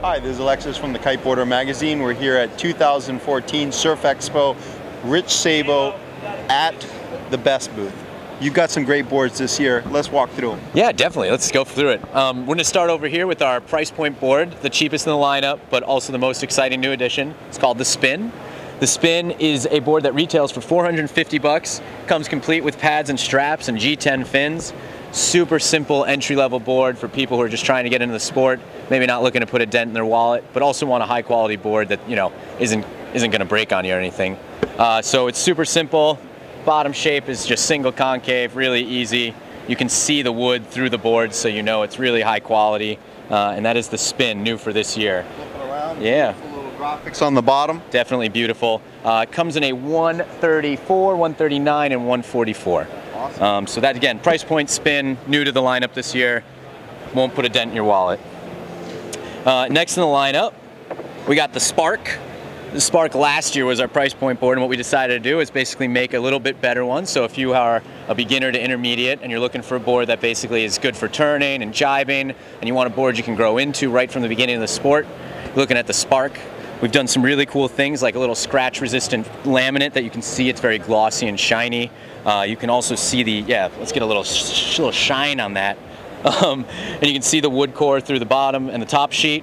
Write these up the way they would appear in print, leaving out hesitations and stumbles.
Hi, this is Alexis from the Kiteboarder magazine. We're here at 2014 Surf Expo, Rich Sabo at the Best booth. You've got some great boards this year. Let's walk through them. Yeah, definitely. Let's go through it. We're going to start over here with our price point board, the cheapest in the lineup, but also the most exciting new addition. It's called the Spin. The Spin is a board that retails for 450 bucks, comes complete with pads and straps and G10 fins. Super simple entry-level board for people who are just trying to get into the sport, maybe not looking to put a dent in their wallet, but also want a high-quality board that, you know, isn't going to break on you or anything. So it's super simple. Bottom shape is just single concave, really easy. You can see the wood through the board, so you know it's really high quality. And that is the Spin, new for this year. Flip it around. Yeah. Beautiful little graphics on the bottom. Definitely beautiful. It comes in a 134, 139, and 144. Awesome. So that, again, price point Spin, new to the lineup this year. Won't put a dent in your wallet. Next in the lineup, we got the Spark. The Spark last year was our price point board, and what we decided to do is basically make a little bit better one. So if you are a beginner to intermediate and you're looking for a board that basically is good for turning and jibing, and you want a board you can grow into right from the beginning of the sport, you're looking at the Spark. We've done some really cool things like a little scratch resistant laminate that you can see. It's very glossy and shiny. You can also see the, let's get a little shine on that. And you can see the wood core through the bottom and the top sheet.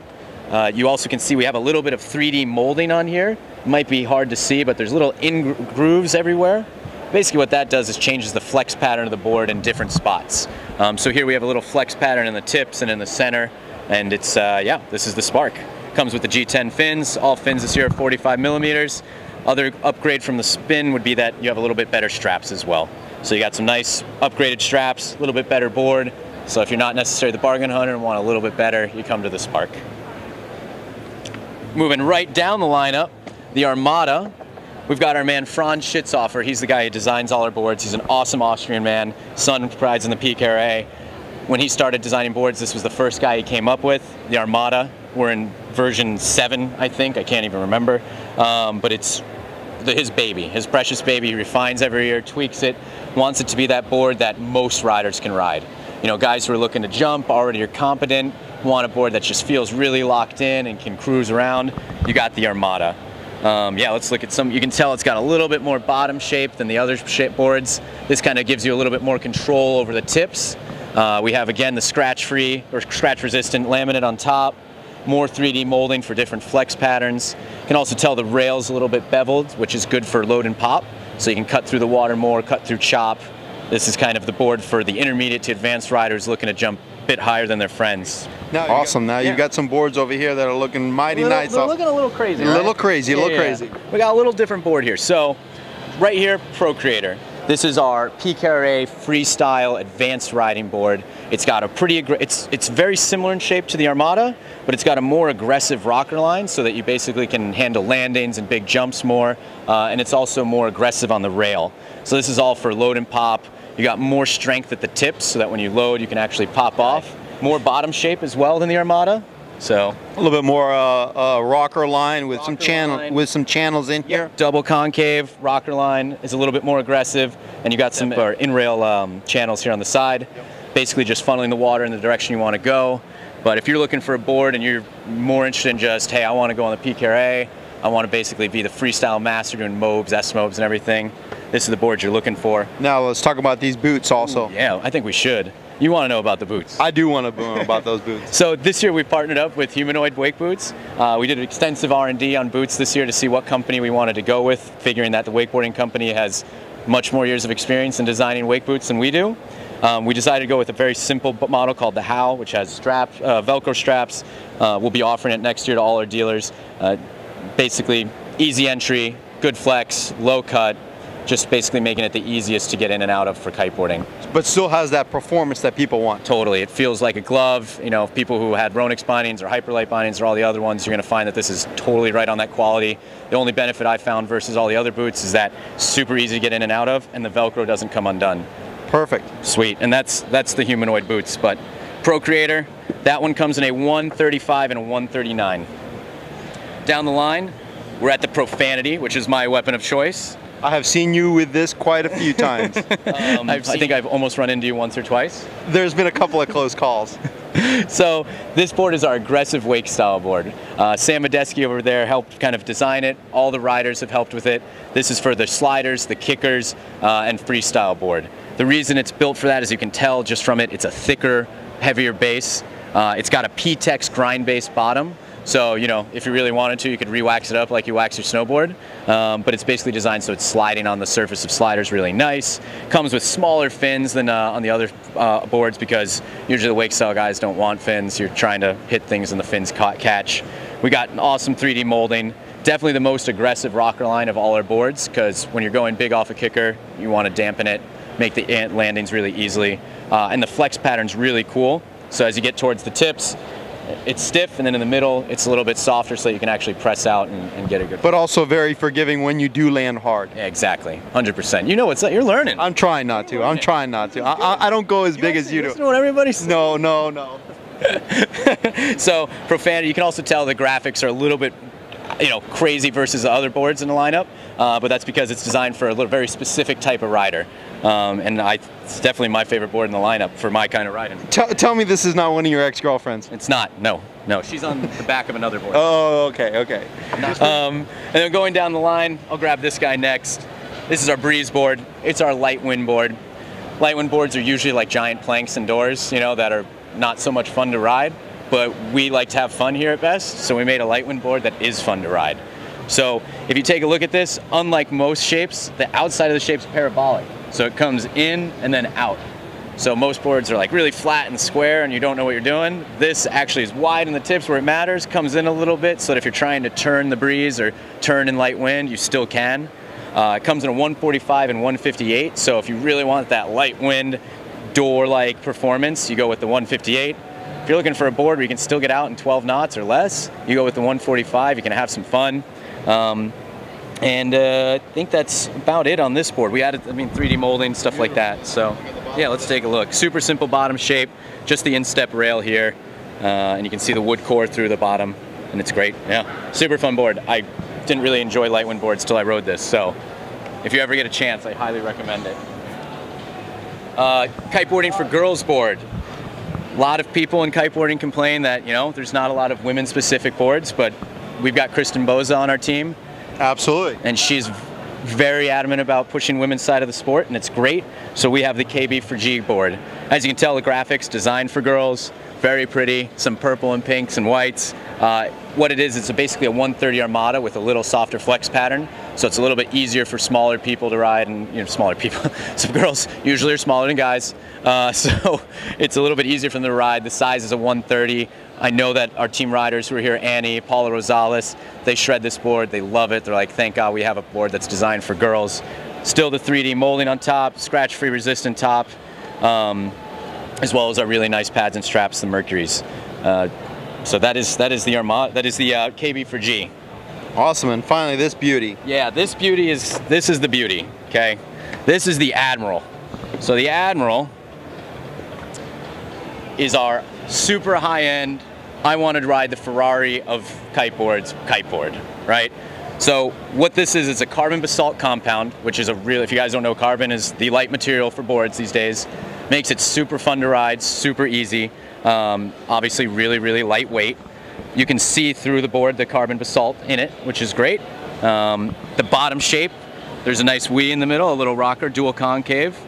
You also can see we have a little bit of 3D molding on here. It might be hard to see, but there's little grooves everywhere. Basically what that does is changes the flex pattern of the board in different spots. So here we have a little flex pattern in the tips and in the center, and it's, this is the Spark. Comes with the G10 fins. All fins this year are 45 millimeters. Other upgrade from the Spin would be that you have a little bit better straps as well. So you got some nice upgraded straps, a little bit better board. So if you're not necessarily the bargain hunter and want a little bit better, you come to the Spark. Moving right down the lineup, the Armada. We've got our man Franz Schitzhofer. He's the guy who designs all our boards. He's an awesome Austrian man. Son rides in the PKRA. When he started designing boards, this was the first guy he came up with, the Armada. We're in version 7, I think. I can't even remember. But it's his baby, his precious baby. He refines every year, tweaks it, wants it to be that board that most riders can ride. You know, guys who are looking to jump, already are competent, want a board that just feels really locked in and can cruise around, you got the Armada. Let's look at some. You can tell it's got a little bit more bottom shape than the other shape boards. This kind of gives you a little bit more control over the tips. We have, again, the scratch-free or scratch-resistant laminate on top, more 3D molding for different flex patterns. You can also tell the rail's a little bit beveled, which is good for load and pop, so you can cut through the water more, cut through chop. This is kind of the board for the intermediate to advanced riders looking to jump a bit higher than their friends. Now, awesome. Now you've got some boards over here that are looking mighty nice. They're looking a little crazy, right? A little crazy, a little crazy. We got a little different board here. So, right here, Procreator. This is our PKRA freestyle advanced riding board. It's got a pretty, it's very similar in shape to the Armada, but it's got a more aggressive rocker line so that you basically can handle landings and big jumps more, and it's also more aggressive on the rail. So this is all for load and pop. You got more strength at the tips so that when you load, you can actually pop off. More bottom shape as well than the Armada. So a little bit more rocker line with some channels in here. Double concave rocker line is a little bit more aggressive, and you got some in-rail channels here on the side. Basically just funneling the water in the direction you want to go. But if you're looking for a board and you're more interested in just, hey, I want to go on the PKRA, I want to basically be the freestyle master doing mobs, S-mobs, and everything, this is the board you're looking for. Now let's talk about these boots also. Ooh, yeah, I think we should. You want to know about the boots. I do want to know about those boots. So this year we partnered up with Humanoid wake boots. We did an extensive R&D on boots this year to see what company we wanted to go with, figuring that the wakeboarding company has much more years of experience in designing wake boots than we do. We decided to go with a very simple model called the How, which has straps, Velcro straps. We'll be offering it next year to all our dealers. Basically, easy entry, good flex, low cut, just basically making it the easiest to get in and out of for kiteboarding. But still has that performance that people want. Totally. It feels like a glove. You know, people who had Ronex bindings or Hyperlight bindings or all the other ones, you're going to find that this is totally right on that quality. The only benefit I found versus all the other boots is that super easy to get in and out of, and the Velcro doesn't come undone. Perfect. Sweet. And that's the Humanoid boots. But Procreator, that one comes in a 135 and a 139. Down the line, we're at the Profanity, which is my weapon of choice. I have seen you with this quite a few times. I think I've almost run into you once or twice. There's been a couple of close calls. So this board is our aggressive wake style board. Sam Medeski over there helped kind of design it. All the riders have helped with it. This is for the sliders, the kickers, and freestyle board. The reason it's built for that, as you can tell just from it, it's a thicker, heavier base. It's got a P-Tex grind base bottom. So, you know, if you really wanted to, you could re-wax it up like you wax your snowboard. But it's basically designed so it's sliding on the surface of sliders really nice. Comes with smaller fins than on the other boards, because usually the wake style guys don't want fins. You're trying to hit things and the fins catch. We got an awesome 3D molding. Definitely the most aggressive rocker line of all our boards, because when you're going big off a kicker, you want to dampen it, make the landings really easily. And the flex pattern's really cool. So as you get towards the tips, it's stiff, and then in the middle, it's a little bit softer so you can actually press out and get a good. But also very forgiving when you do land hard. Yeah, exactly, 100%. You know what's you're learning. I'm trying not to. I'm trying not to. I don't go as big as you do. Listen to what everybody says. No, no, no. So profanity. You can also tell the graphics are a little bit, you know, crazy versus the other boards in the lineup, but that's because it's designed for a very specific type of rider. And it's definitely my favorite board in the lineup for my kind of riding. Tell me this is not one of your ex-girlfriends. It's not, no. She's on the back of another board. Oh, okay, okay. And then going down the line, I'll grab this guy next. This is our breeze board. It's our light wind board. Light wind boards are usually like giant planks indoors, you know, that are not so much fun to ride, but we like to have fun here at Best, so we made a light wind board that is fun to ride. So if you take a look at this, unlike most shapes, the outside of the shape's parabolic. So it comes in and then out. So most boards are like really flat and square and you don't know what you're doing. This actually is wide in the tips where it matters, comes in a little bit so that if you're trying to turn the breeze or turn in light wind, you still can. It comes in a 145 and 158, so if you really want that light wind door-like performance, you go with the 158. If you're looking for a board where you can still get out in 12 knots or less, you go with the 145, you can have some fun. I think that's about it on this board. We added, 3D molding, stuff like that. So yeah, let's take a look. Super simple bottom shape, just the instep rail here. And you can see the wood core through the bottom, and it's great. Yeah, super fun board. I didn't really enjoy light wind boards till I rode this. So if you ever get a chance, I highly recommend it. Kiteboarding for girls board. A lot of people in kiteboarding complain that, you know, there's not a lot of women-specific boards, but we've got Kristen Boza on our team. Absolutely. And she's very adamant about pushing women's side of the sport, and it's great. So we have the KB for G board. As you can tell, the graphics designed for girls, very pretty, some purple and pinks and whites. What it is, it's basically a 130 Armada with a little softer flex pattern. So it's a little bit easier for smaller people to ride, and smaller people. Some girls usually are smaller than guys. So it's a little bit easier for them to ride. The size is a 130. I know that our team riders who are here, Annie, Paula Rosales, they shred this board. They love it. They're like, thank God we have a board that's designed for girls. Still the 3D molding on top, scratch-free resistant top, as well as our really nice pads and straps, the Mercuries. So that is the Armada. That is the KB for G. Awesome, and finally this beauty. Yeah, this is the beauty. Okay, this is the Admiral. So the Admiral is our super high-end, I wanted to ride the Ferrari of kiteboards, kiteboard, right? So what this is, it's a carbon basalt compound, which is if you guys don't know, carbon is the light material for boards these days. Makes it super fun to ride, super easy. Obviously really, really lightweight. You can see through the board the carbon basalt in it, which is great. The bottom shape, there's a nice Wii in the middle, a little rocker, dual concave.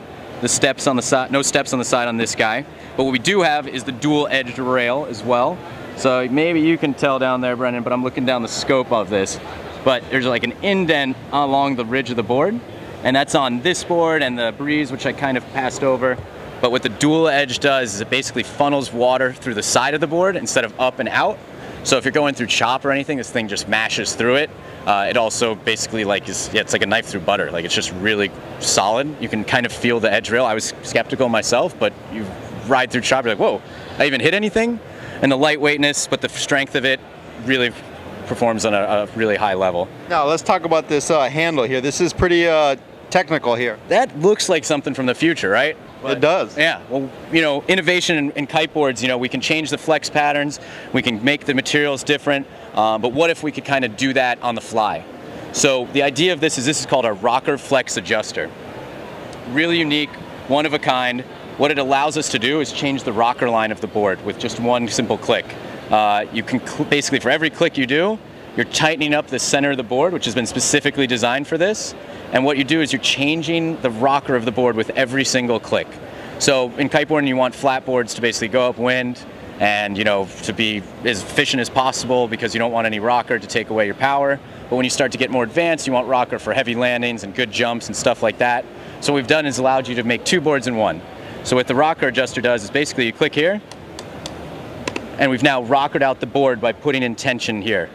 The steps on the side, no steps on the side on this guy. But what we do have is the dual edged rail as well. So maybe you can tell down there, Brendan, but I'm looking down the scope of this. But there's like an indent along the ridge of the board, and that's on this board and the Breeze, which I kind of passed over. But what the dual edge does is it basically funnels water through the side of the board instead of up and out. So if you're going through chop or anything, this thing just mashes through it. It also basically it's like a knife through butter. Like, it's just really solid. You can kind of feel the edge rail. I was skeptical myself, but you ride through chop, you're like, whoa, I even hit anything? And the lightweightness, but the strength of it really performs on a really high level. Now let's talk about this handle here. This is pretty technical here. That looks like something from the future, right? But it does. Yeah, well, innovation in kiteboards, we can change the flex patterns, we can make the materials different, but what if we could kind of do that on the fly? So the idea of this is called a rocker flex adjuster. Really unique, one of a kind. What it allows us to do is change the rocker line of the board with just one simple click. You can basically, for every click you do, you're tightening up the center of the board, which has been specifically designed for this. And what you do is you're changing the rocker of the board with every single click. So in kiteboarding, you want flat boards to basically go upwind and, you know, to be as efficient as possible because you don't want any rocker to take away your power. But when you start to get more advanced, you want rocker for heavy landings and good jumps and stuff like that. So what we've done is allowed you to make two boards in one. So what the rocker adjuster does is basically you click here, and we've now rockered out the board by putting in tension here.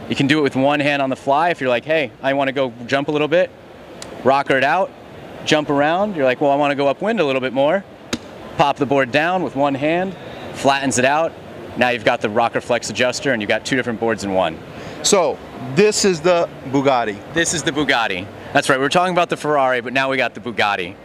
You can do it with one hand on the fly if you're like, hey, I want to go jump a little bit, rocker it out, jump around. You're like, well, I want to go upwind a little bit more. Pop the board down with one hand, flattens it out. Now you've got the rocker flex adjuster and you've got two different boards in one. So this is the Bugatti. This is the Bugatti. That's right, we were talking about the Ferrari, but now we got the Bugatti.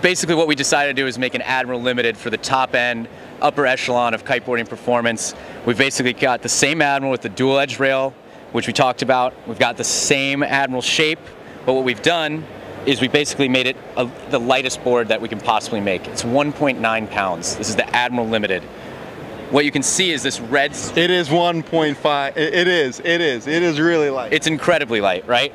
Basically what we decided to do is make an Admiral Limited for the top end, upper echelon of kiteboarding performance. We've basically got the same Admiral with the dual edge rail, which we talked about. We've got the same Admiral shape, but what we've done is we basically made it the lightest board that we can possibly make. It's 1.9 pounds. This is the Admiral Limited. What you can see is this red... It is 1.5. It is really light. It's incredibly light, right?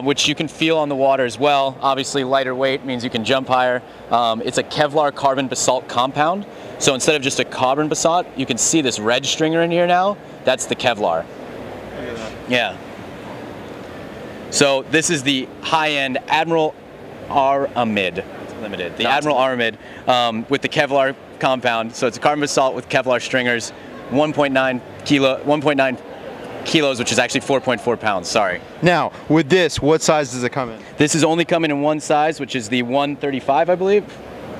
Which you can feel on the water as well. Obviously lighter weight means you can jump higher. It's a Kevlar carbon basalt compound. So instead of just a carbon basalt, you can see this red stringer in here now. That's the Kevlar. Look at that. Yeah. So this is the high-end Admiral Limited. The Admiral Armada with the Kevlar compound. So it's a carbon basalt with Kevlar stringers, 1.9 kilos, which is actually 4.4 pounds, sorry. Now, with this, what size does it come in? This is only coming in one size, which is the 135, I believe.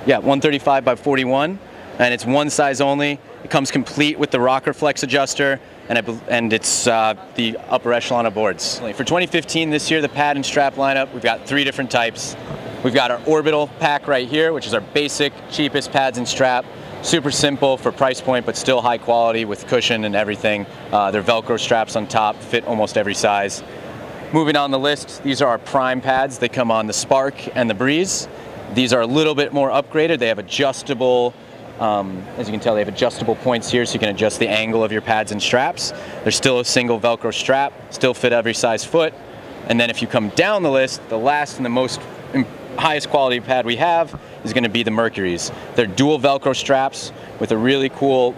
Yeah, 135 by 41, and it's one size only. It comes complete with the rocker flex adjuster, and it's the upper echelon of boards. For 2015, this year, the pad and strap lineup, we've got three different types. We've got our orbital pack right here, which is our basic, cheapest pads and strap. Super simple for price point, but still high quality with cushion and everything. They're Velcro straps on top, fit almost every size. Moving on the list, these are our prime pads. They come on the Spark and the Breeze. These are a little bit more upgraded. They have adjustable, as you can tell, they have adjustable points here so you can adjust the angle of your pads and straps. There's still a single Velcro strap, still fit every size foot. And then if you come down the list, the last and the most highest quality pad we have is going to be the Mercuries. They're dual Velcro straps with a really cool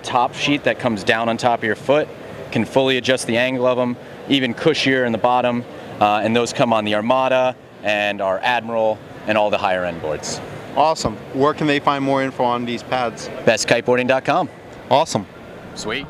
top sheet that comes down on top of your foot. Can fully adjust the angle of them, even cushier in the bottom. And those come on the Armada and our Admiral and all the higher end boards. Awesome. Where can they find more info on these pads? BestKiteboarding.com. Awesome. Sweet.